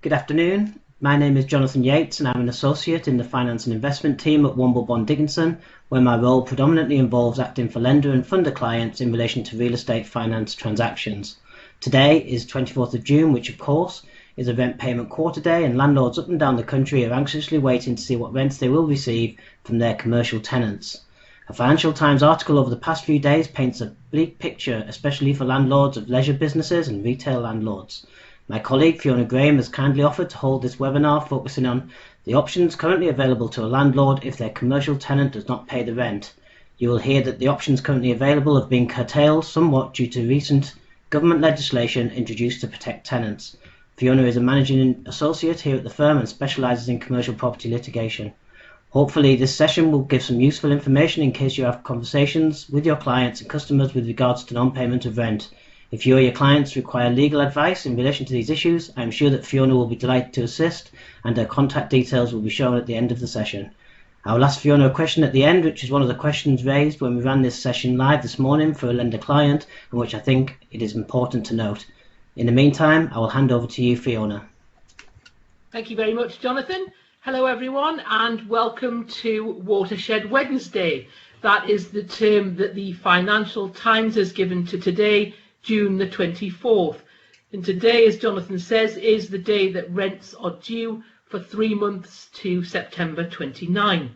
Good afternoon. My name is Jonathan Yates and I'm an associate in the finance and investment team at Womble Bond Dickinson, where my role predominantly involves acting for lender and funder clients in relation to real estate finance transactions. Today is 24th of June, which of course is a rent payment quarter day, and landlords up and down the country are anxiously waiting to see what rents they will receive from their commercial tenants. A Financial Times article over the past few days paints a bleak picture, especially for landlords of leisure businesses and retail landlords. My colleague Fiona Graham has kindly offered to hold this webinar focusing on the options currently available to a landlord if their commercial tenant does not pay the rent. You will hear that the options currently available have been curtailed somewhat due to recent government legislation introduced to protect tenants. Fiona is a managing associate here at the firm and specialises in commercial property litigation. Hopefully this session will give some useful information in case you have conversations with your clients and customers with regards to non-payment of rent. If you or your clients require legal advice in relation to these issues, I am sure that Fiona will be delighted to assist, and her contact details will be shown at the end of the session. I will ask Fiona a question at the end, which is one of the questions raised when we ran this session live this morning for a lender client, and which I think it is important to note. In the meantime, I will hand over to you, Fiona. Thank you very much, Jonathan. Hello everyone, and welcome to Watershed Wednesday. That is the term that the Financial Times has given to today, June the 24th. And today, as Jonathan says, is the day that rents are due for 3 months to September 29.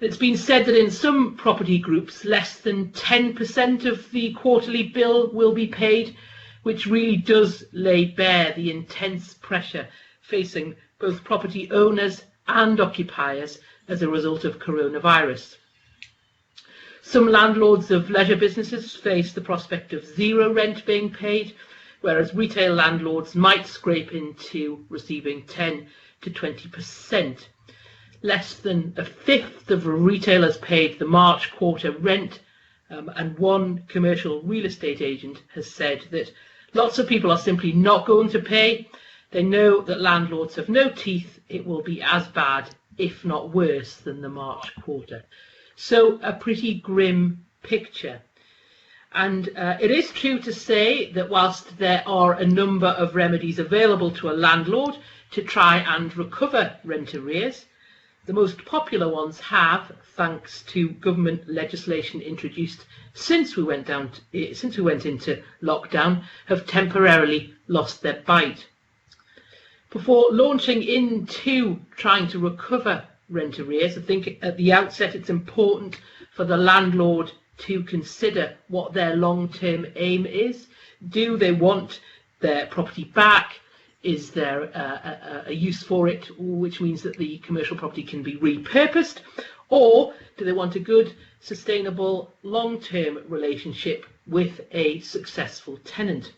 It's been said that in some property groups, less than 10% of the quarterly bill will be paid, which really does lay bare the intense pressure facing both property owners and occupiers as a result of coronavirus. Some landlords of leisure businesses face the prospect of zero rent being paid, whereas retail landlords might scrape into receiving 10 to 20%. Less than a fifth of retailers paid the March quarter rent, and one commercial real estate agent has said that lots of people are simply not going to pay. They know that landlords have no teeth. It will be as bad, if not worse, than the March quarter. So a pretty grim picture. And it is true to say that whilst there are a number of remedies available to a landlord to try and recover rent arrears, the most popular ones have, thanks to government legislation introduced since we went into lockdown, have temporarily lost their bite. Before launching into trying to recover rent arrears, I think at the outset it's important for the landlord to consider what their long-term aim is. Do they want their property back? Is there a use for it, which means that the commercial property can be repurposed? Or do they want a good, sustainable, long-term relationship with a successful tenant?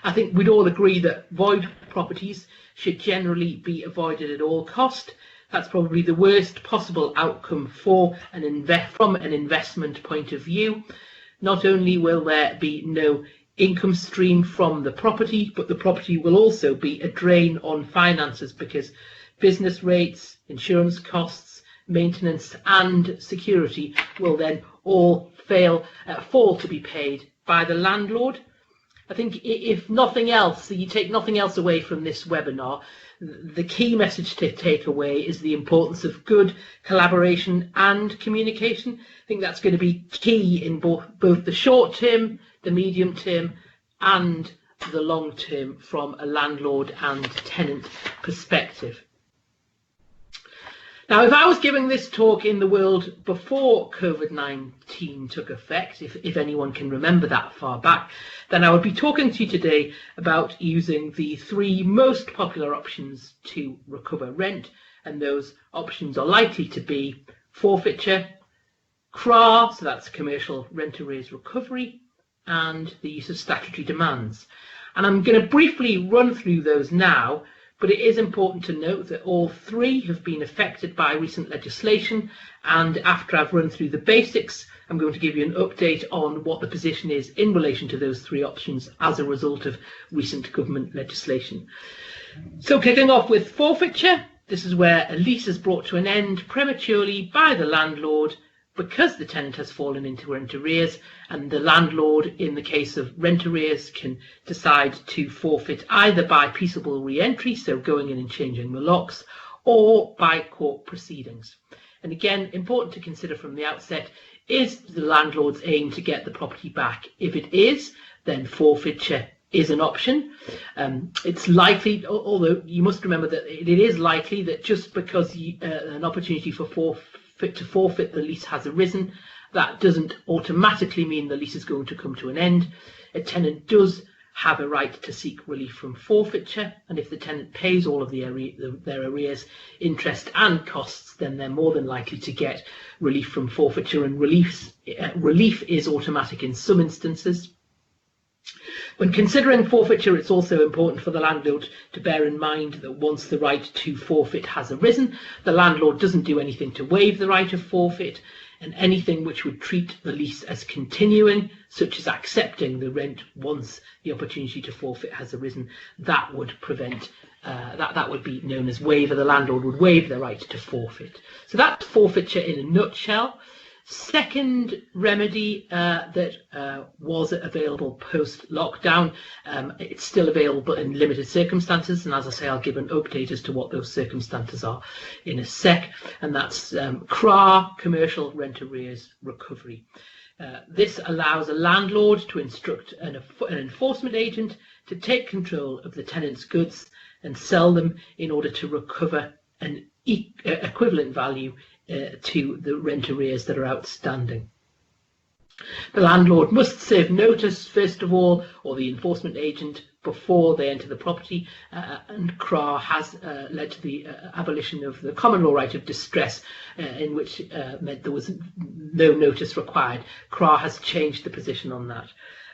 I think we'd all agree that void properties should generally be avoided at all cost. That's probably the worst possible outcome for from an investment point of view. Not only will there be no income stream from the property, but the property will also be a drain on finances because business rates, insurance costs, maintenance and security will then all fall to be paid by the landlord. I think if nothing else, you take nothing else away from this webinar, the key message to take away is the importance of good collaboration and communication. I think that's going to be key in both the short term, the medium term and the long term from a landlord and tenant perspective. Now, if I was giving this talk in the world before COVID-19 took effect, if anyone can remember that far back, then I would be talking to you today about using the 3 most popular options to recover rent, and those options are likely to be forfeiture, CRAR, so that's commercial rent arrears recovery, and the use of statutory demands. And I'm going to briefly run through those now, but it is important to note that all 3 have been affected by recent legislation, and after I've run through the basics, I'm going to give you an update on what the position is in relation to those 3 options as a result of recent government legislation. So kicking off with forfeiture, this is where a lease is brought to an end prematurely by the landlord because the tenant has fallen into rent arrears, and the landlord, in the case of rent arrears, can decide to forfeit either by peaceable re-entry, so going in and changing the locks, or by court proceedings. And again, important to consider from the outset, is the landlord's aim to get the property back? If it is, then forfeiture is an option. It's likely, although you must remember that it is likely that just because an opportunity for to forfeit the lease has arisen, that doesn't automatically mean the lease is going to come to an end. A tenant does have a right to seek relief from forfeiture, and if the tenant pays all of their arrears, interest and costs, then they're more than likely to get relief from forfeiture, and relief is automatic in some instances. When considering forfeiture, it's also important for the landlord to bear in mind that once the right to forfeit has arisen, the landlord doesn't do anything to waive the right of forfeit, and anything which would treat the lease as continuing, such as accepting the rent once the opportunity to forfeit has arisen, that would prevent that would be known as waiver. The landlord would waive the right to forfeit. So that's forfeiture in a nutshell. Second remedy that was available post-lockdown, it's still available but in limited circumstances, and as I say, I'll give an update as to what those circumstances are in a sec, and that's CRAR, Commercial Rent Arrears Recovery. This allows a landlord to instruct an enforcement agent to take control of the tenant's goods and sell them in order to recover an equivalent value to the rent arrears that are outstanding. The landlord must serve notice, first of all, or the enforcement agent, before they enter the property, and CRAR has led to the abolition of the common law right of distress, in which meant there was no notice required. CRAR has changed the position on that.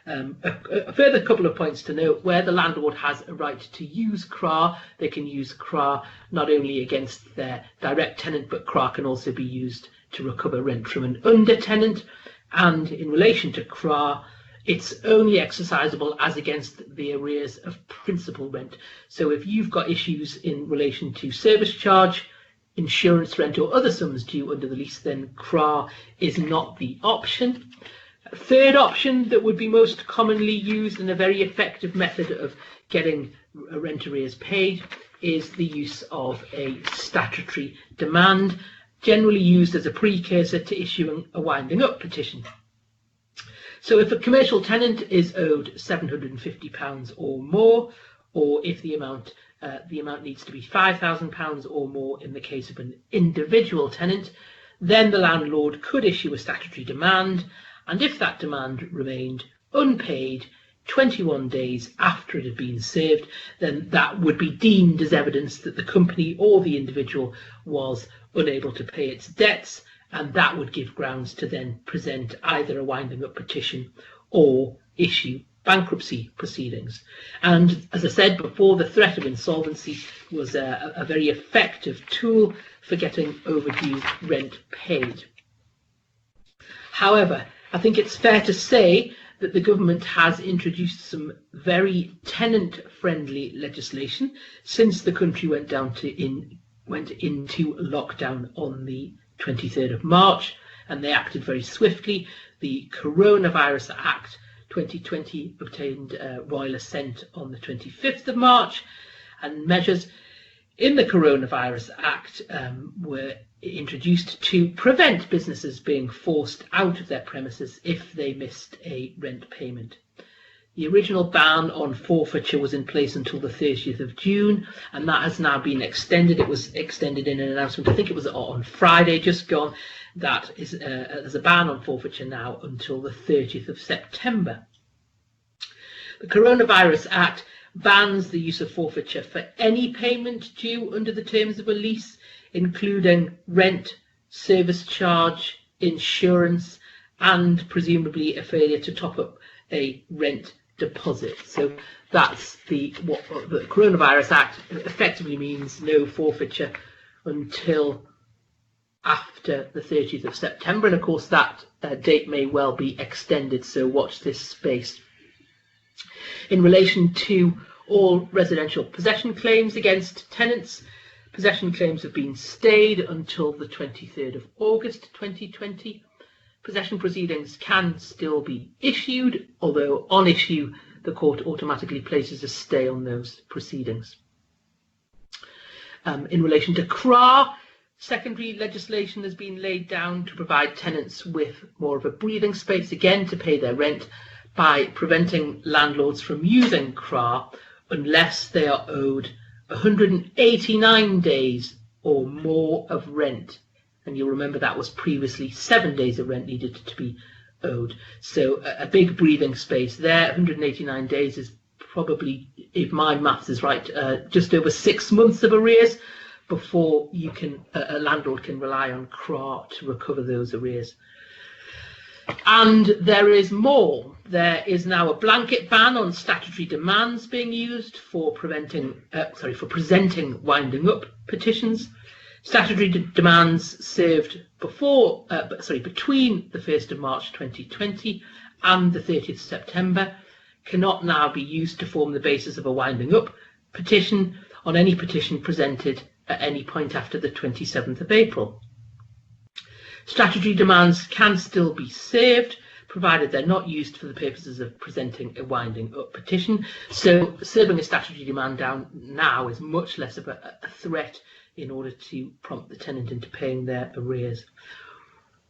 A further couple of points to note: where the landlord has a right to use CRAR, they can use CRAR not only against their direct tenant, but CRAR can also be used to recover rent from an under tenant. And in relation to CRAR, it's only exercisable as against the arrears of principal rent. So if you've got issues in relation to service charge, insurance rent, or other sums due under the lease, then CRAR is not the option. A third option that would be most commonly used and a very effective method of getting rent arrears paid is the use of a statutory demand, generally used as a precursor to issuing a winding up petition. So if a commercial tenant is owed £750 or more, or if the amount needs to be £5,000 or more in the case of an individual tenant, then the landlord could issue a statutory demand, and if that demand remained unpaid 21 days after it had been served, then that would be deemed as evidence that the company or the individual was unable to pay its debts, and that would give grounds to then present either a winding up petition or issue bankruptcy proceedings. And as I said before, the threat of insolvency was a very effective tool for getting overdue rent paid. However, I think it's fair to say that the government has introduced some very tenant-friendly legislation since the country went into lockdown on the 23rd of March, and they acted very swiftly. The Coronavirus Act 2020 obtained royal assent on the 25th of March, and measures in the Coronavirus Act were introduced to prevent businesses being forced out of their premises if they missed a rent payment. The original ban on forfeiture was in place until the 30th of June, and that has now been extended. It was extended in an announcement, I think it was on Friday, just gone. That is, there's a ban on forfeiture now until the 30th of September. The Coronavirus Act bans the use of forfeiture for any payment due under the terms of a lease, including rent, service charge, insurance, and presumably a failure to top up a rent deposit. So that's what the Coronavirus Act effectively means: no forfeiture until after the 30th of September. And of course that date may well be extended, so watch this space. In relation to all residential possession claims against tenants, possession claims have been stayed until the 23rd of August 2020. possession proceedings can still be issued, although on issue the court automatically places a stay on those proceedings. In relation to CRAR, secondary legislation has been laid down to provide tenants with more of a breathing space, again to pay their rent, by preventing landlords from using CRAR unless they are owed 189 days or more of rent. And you'll remember that was previously 7 days of rent needed to be owed. So a big breathing space there. 189 days is probably, if my maths is right, just over 6 months of arrears before you can a landlord can rely on CRAR to recover those arrears. And there is more. There is now a blanket ban on statutory demands being used for presenting winding up petitions. Statutory demands served between the 1st of March 2020 and the 30th of September cannot now be used to form the basis of a winding up petition on any petition presented at any point after the 27th of April. Statutory demands can still be served, provided they're not used for the purposes of presenting a winding up petition. So serving a statutory demand down now is much less of a threat in order to prompt the tenant into paying their arrears.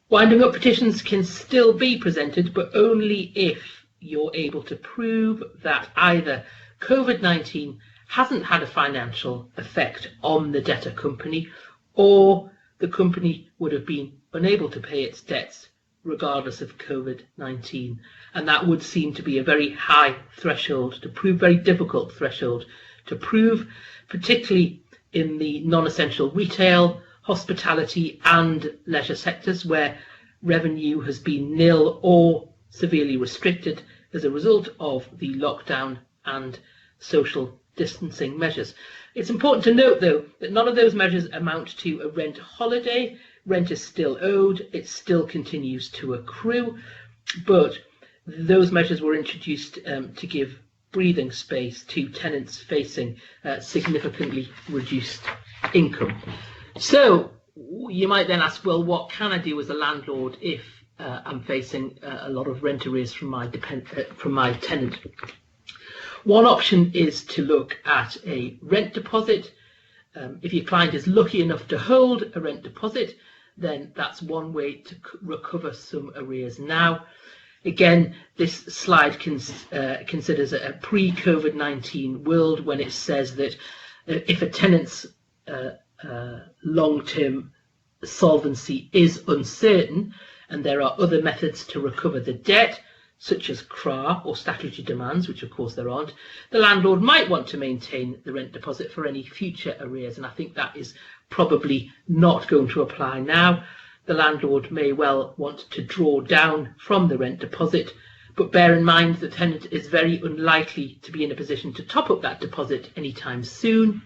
Winding up petitions can still be presented, but only if you're able to prove that either COVID-19 hasn't had a financial effect on the debtor company, or the company would have been unable to pay its debts regardless of COVID-19. And that would seem to be a very high threshold to prove, very difficult threshold to prove, particularly in the non-essential retail, hospitality and leisure sectors where revenue has been nil or severely restricted as a result of the lockdown and social distancing measures. It's important to note, though, that none of those measures amount to a rent holiday. Rent is still owed, it still continues to accrue, but those measures were introduced to give breathing space to tenants facing significantly reduced income. So you might then ask, well, what can I do as a landlord if I'm facing a lot of rent arrears from my tenant? One option is to look at a rent deposit. If your client is lucky enough to hold a rent deposit, then that's one way to recover some arrears now. Again, this slide considers a pre-COVID-19 world when it says that if a tenant's long-term solvency is uncertain and there are other methods to recover the debt, such as CRAR or statutory demands, which of course there aren't, the landlord might want to maintain the rent deposit for any future arrears, and I think that is probably not going to apply now. The landlord may well want to draw down from the rent deposit, but bear in mind the tenant is very unlikely to be in a position to top up that deposit anytime soon.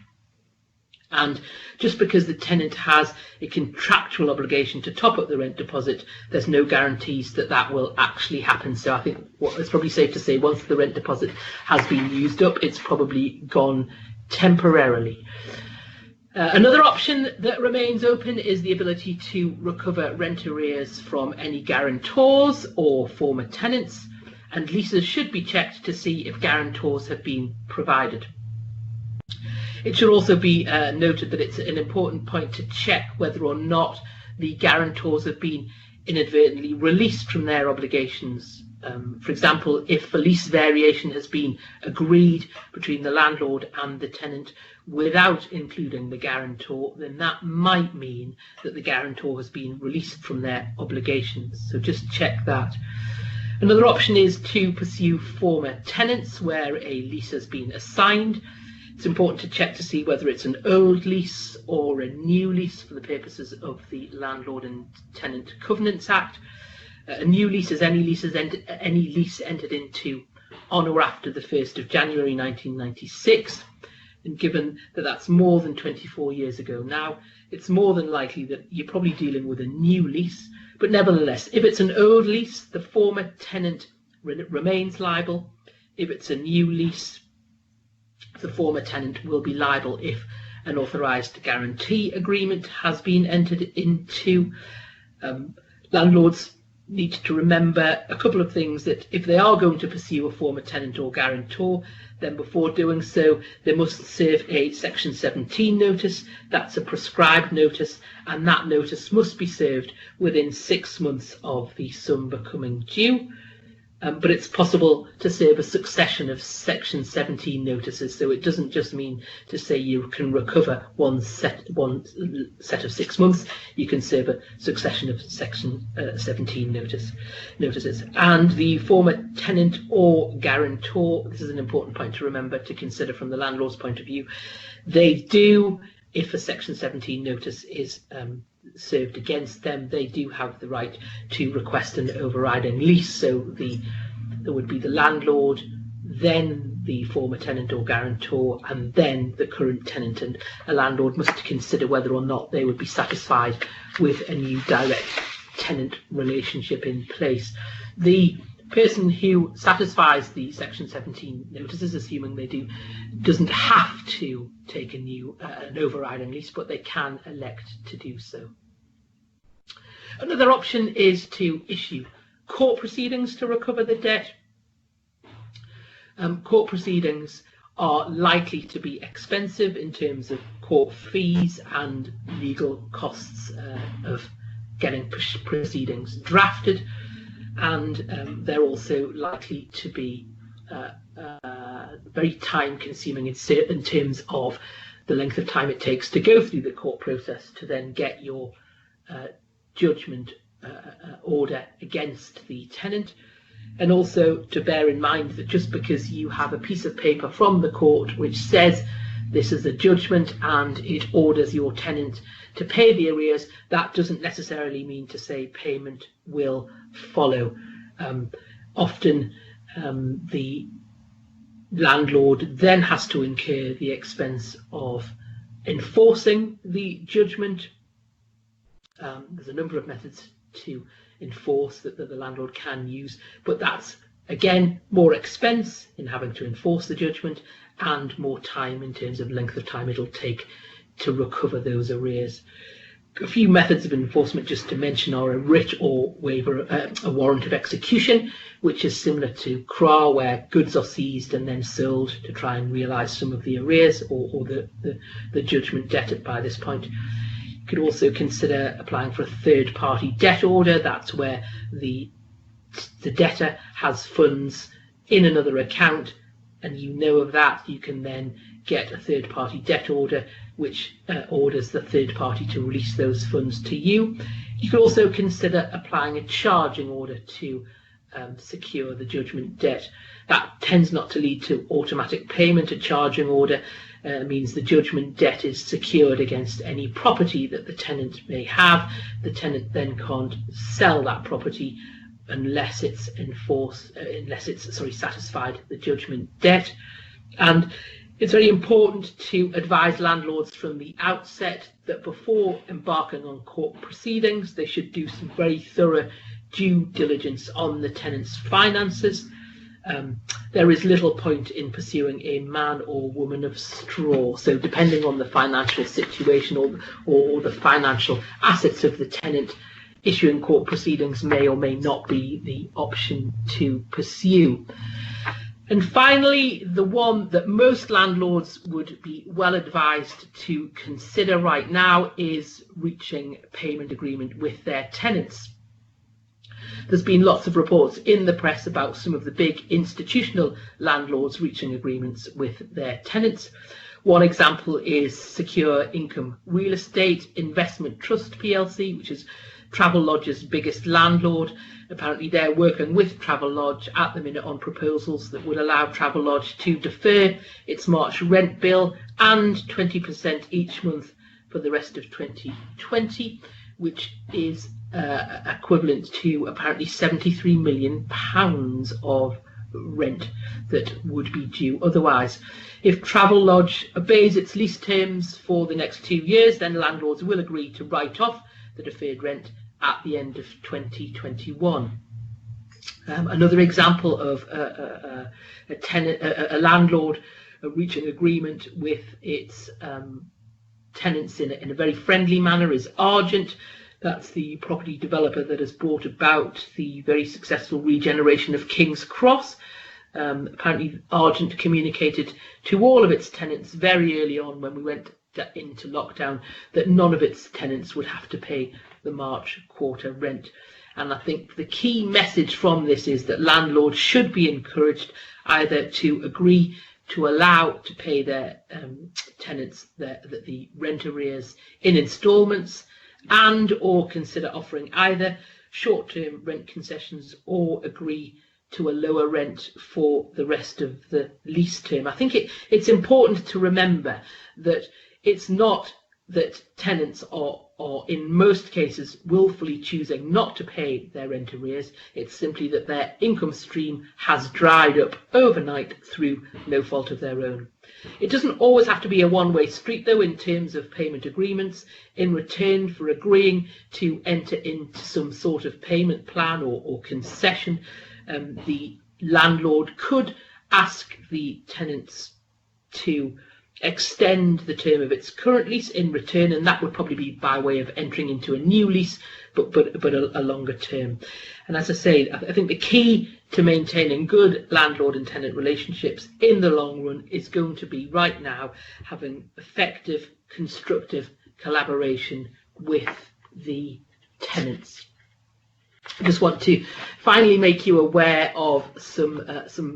And just because the tenant has a contractual obligation to top up the rent deposit, there's no guarantees that that will actually happen. So I think it's probably safe to say once the rent deposit has been used up, it's probably gone temporarily. Another option that remains open is the ability to recover rent arrears from any guarantors or former tenants, and leases should be checked to see if guarantors have been provided. It should also be noted that it's an important point to check whether or not the guarantors have been inadvertently released from their obligations. For example, if a lease variation has been agreed between the landlord and the tenant without including the guarantor, then that might mean that the guarantor has been released from their obligations. So just check that. Another option is to pursue former tenants where a lease has been assigned. It's important to check to see whether it's an old lease or a new lease for the purposes of the Landlord and Tenant Covenants Act. A new lease is any lease entered into on or after the 1st of January 1996. And given that that's more than 24 years ago now, it's more than likely that you're probably dealing with a new lease. But nevertheless, if it's an old lease, the former tenant remains liable. If it's a new lease, the former tenant will be liable if an authorised guarantee agreement has been entered into. Landlords need to remember a couple of things: that if they are going to pursue a former tenant or guarantor, then before doing so they must serve a Section 17 notice. That's a prescribed notice, and that notice must be served within 6 months of the sum becoming due. But it's possible to serve a succession of Section 17 notices, so it doesn't just mean to say you can recover one set of 6 months. You can serve a succession of Section 17 notices. And the former tenant or guarantor, this is an important point to remember, to consider from the landlord's point of view. They do, if a Section 17 notice is served against them, they do have the right to request an overriding lease. So there would be the landlord, then the former tenant or guarantor, and then the current tenant, and a landlord must consider whether or not they would be satisfied with a new direct tenant relationship in place. The person who satisfies the Section 17 notices, assuming they do, doesn't have to take an overriding lease, but they can elect to do so. Another option is to issue court proceedings to recover the debt. Court proceedings are likely to be expensive in terms of court fees and legal costs of getting proceedings drafted, and they're also likely to be very time consuming in terms of the length of time it takes to go through the court process to then get your judgment order against the tenant. And also to bear in mind that just because you have a piece of paper from the court which says this is a judgment and it orders your tenant to pay the arrears, that doesn't necessarily mean to say payment will follow. Often the landlord then has to incur the expense of enforcing the judgment. There's a number of methods to enforce that the landlord can use, but that's again more expense in having to enforce the judgment and more time in terms of length of time it'll take to recover those arrears. A few methods of enforcement just to mention are a writ or waiver, a warrant of execution, which is similar to CRAR, where goods are seized and then sold to try and realise some of the arrears or the judgment debted by this point. You could also consider applying for a third-party debt order. That's where the debtor has funds in another account and you know of that. You can then get a third-party debt order which orders the third party to release those funds to you. You could also consider applying a charging order to secure the judgment debt. That tends not to lead to automatic payment. A charging order means the judgment debt is secured against any property that the tenant may have. The tenant then can't sell that property unless it's satisfied the judgment debt. And it's very important to advise landlords from the outset that before embarking on court proceedings, they should do some very thorough due diligence on the tenant's finances. There is little point in pursuing a man or woman of straw. So depending on the financial situation or the financial assets of the tenant, issuing court proceedings may or may not be the option to pursue. And finally, the one that most landlords would be well advised to consider right now is reaching a payment agreement with their tenants. There's been lots of reports in the press about some of the big institutional landlords reaching agreements with their tenants. One example is Secure Income Real Estate Investment Trust plc, which is Travelodge's biggest landlord. Apparently they're working with Travelodge at the minute on proposals that would allow Travelodge to defer its March rent bill and 20% each month for the rest of 2020, which is equivalent to apparently £73 million of rent that would be due otherwise. If Travelodge obeys its lease terms for the next 2 years, then landlords will agree to write off the deferred rent at the end of 2021. Another example of a landlord reaching agreement with its tenants in a very friendly manner is Argent. That's the property developer that has brought about the very successful regeneration of King's Cross. Apparently Argent communicated to all of its tenants very early on when we went into lockdown that none of its tenants would have to pay the March quarter rent. And I think the key message from this is that landlords should be encouraged either to agree to allow to pay their tenants the rent arrears in instalments, and or consider offering either short-term rent concessions or agree to a lower rent for the rest of the lease term. I think it's important to remember that it's not that tenants are in most cases willfully choosing not to pay their rent arrears. It's simply that their income stream has dried up overnight through no fault of their own. It doesn't always have to be a one-way street, though, in terms of payment agreements. In return for agreeing to enter into some sort of payment plan or concession, the landlord could ask the tenants to extend the term of its current lease in return, and that would probably be by way of entering into a new lease, but a longer term. And as I say, I think the key to maintaining good landlord and tenant relationships in the long run is going to be right now having effective, constructive collaboration with the tenants. I just want to finally make you aware of some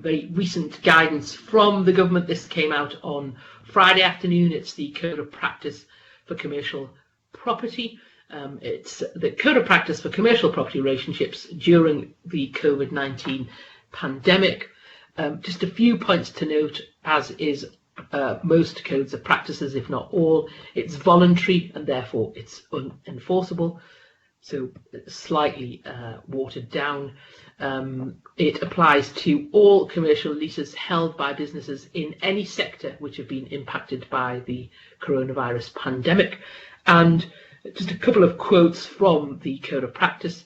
very recent guidance from the government. This came out on Friday afternoon. It's the Code of Practice for Commercial Property. It's the Code of Practice for Commercial Property Relationships during the COVID-19 pandemic. Just a few points to note, as is most codes of practices, if not all. It's voluntary and therefore it's unenforceable. So slightly watered down. It applies to all commercial leases held by businesses in any sector which have been impacted by the coronavirus pandemic. And just a couple of quotes from the Code of Practice.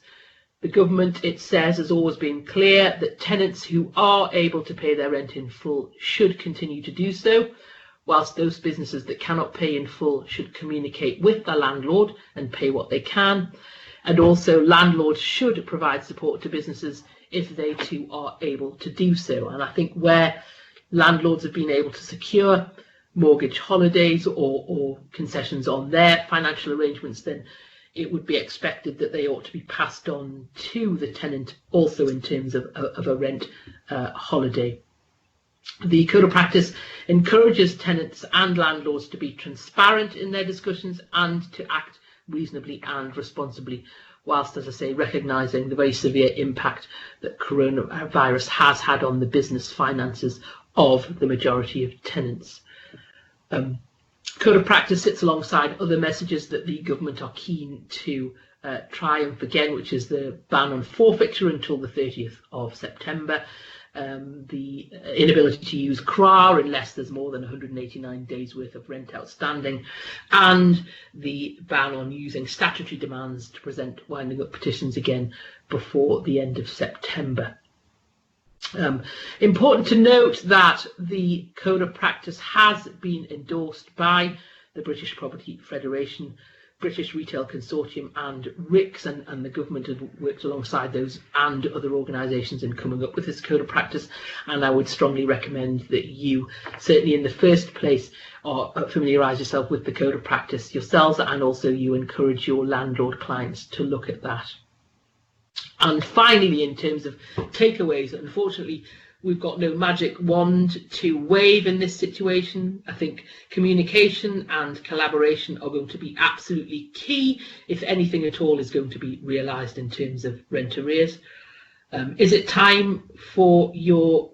The government, it says, has always been clear that tenants who are able to pay their rent in full should continue to do so, whilst those businesses that cannot pay in full should communicate with the landlord and pay what they can. And also landlords should provide support to businesses if they too are able to do so. And I think where landlords have been able to secure mortgage holidays or concessions on their financial arrangements, then it would be expected that they ought to be passed on to the tenant also in terms of a rent holiday. The Code of Practice encourages tenants and landlords to be transparent in their discussions and to act reasonably and responsibly, whilst, as I say, recognising the very severe impact that coronavirus has had on the business finances of the majority of tenants. Code of Practice sits alongside other messages that the government are keen to triumph again, which is the ban on forfeiture until the 30th of September, the inability to use CRAR unless there's more than 189 days worth of rent outstanding, and the ban on using statutory demands to present winding up petitions again before the end of September. Important to note that the Code of Practice has been endorsed by the British Property Federation, British Retail Consortium and RICS, and the government has worked alongside those and other organisations in coming up with this Code of Practice, and I would strongly recommend that you, certainly in the first place, familiarise yourself with the Code of Practice yourselves, and also you encourage your landlord clients to look at that. And finally, in terms of takeaways, unfortunately, we've got no magic wand to wave in this situation. I think communication and collaboration are going to be absolutely key if anything at all is going to be realised in terms of rent arrears. Is it time for your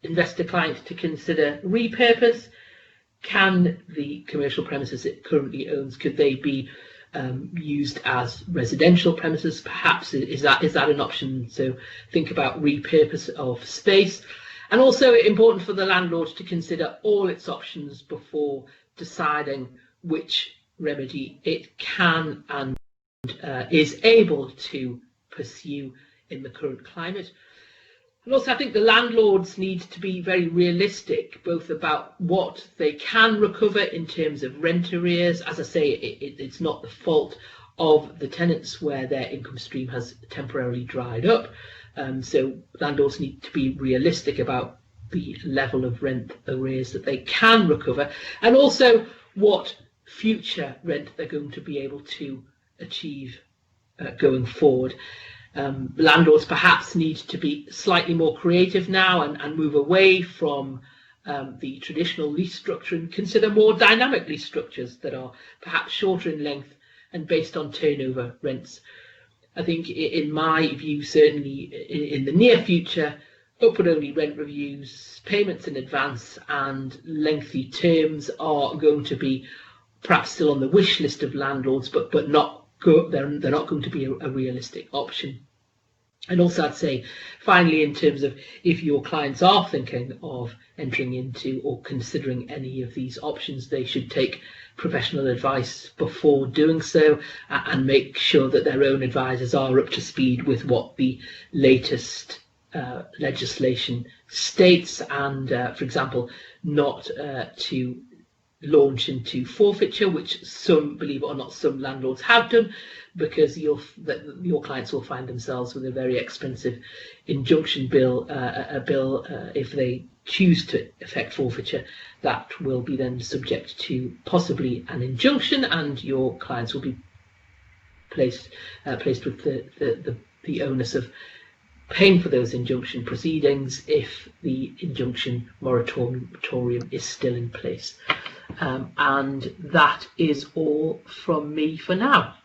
investor client to consider repurpose? Can the commercial premises it currently owns, could they be used as residential premises? Perhaps is that an option? So think about repurpose of space. And also important for the landlord to consider all its options before deciding which remedy it can and is able to pursue in the current climate. And also, I think the landlords need to be very realistic, both about what they can recover in terms of rent arrears. As I say, it's not the fault of the tenants where their income stream has temporarily dried up. So landlords need to be realistic about the level of rent arrears that they can recover, and also what future rent they're going to be able to achieve going forward. Landlords perhaps need to be slightly more creative now and move away from the traditional lease structure and consider more dynamic lease structures that are perhaps shorter in length and based on turnover rents. I think, in my view, certainly in the near future, upward-only rent reviews, payments in advance, and lengthy terms are going to be perhaps still on the wish list of landlords, but they're not going to be a realistic option. And also, I'd say, finally, in terms of if your clients are thinking of entering into or considering any of these options, they should take professional advice before doing so, and make sure that their own advisors are up to speed with what the latest legislation states, and, for example, not to launch into forfeiture, which some, believe it or not, some landlords have done, because your clients will find themselves with a very expensive injunction bill, if they choose to effect forfeiture. That will be then subject to possibly an injunction, and your clients will be placed with the onus of paying for those injunction proceedings if the injunction moratorium is still in place. And that is all from me for now.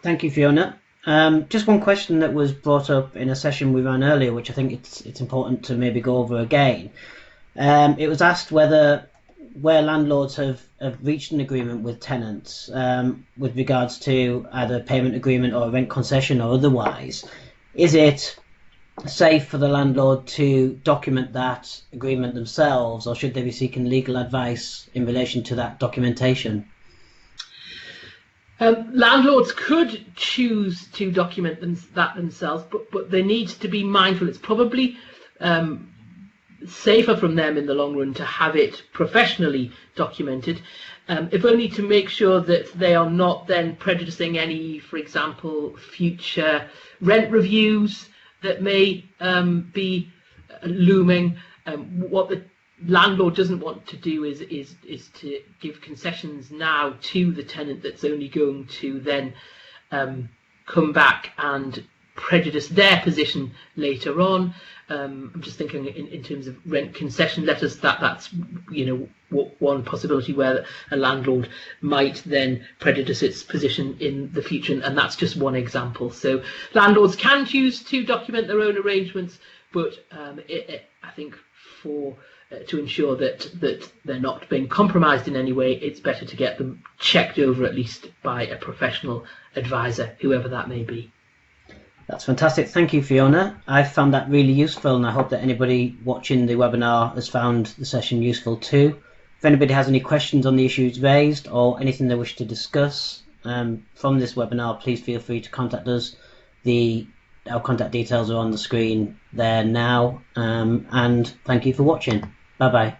Thank you, Fiona. Just one question that was brought up in a session we ran earlier, which I think it's important to maybe go over again. It was asked where landlords have reached an agreement with tenants with regards to either payment agreement or a rent concession or otherwise. Is it safe for the landlord to document that agreement themselves, or should they be seeking legal advice in relation to that documentation? Landlords could choose to document that themselves, but they need to be mindful. It's probably safer from them in the long run to have it professionally documented, if only to make sure that they are not then prejudicing any, for example, future rent reviews that may be looming. What the landlord doesn't want to do is to give concessions now to the tenant that's only going to then come back and prejudice their position later on. I'm just thinking in terms of rent concession letters, that's one possibility where a landlord might then prejudice its position in the future, and that's just one example. So landlords can choose to document their own arrangements, but I think to ensure that they're not being compromised in any way, it's better to get them checked over at least by a professional advisor, whoever that may be. That's fantastic. Thank you, Fiona. I've found that really useful, and I hope that anybody watching the webinar has found the session useful too. If anybody has any questions on the issues raised or anything they wish to discuss from this webinar, please feel free to contact us. Our contact details are on the screen there now, and thank you for watching. Bye bye.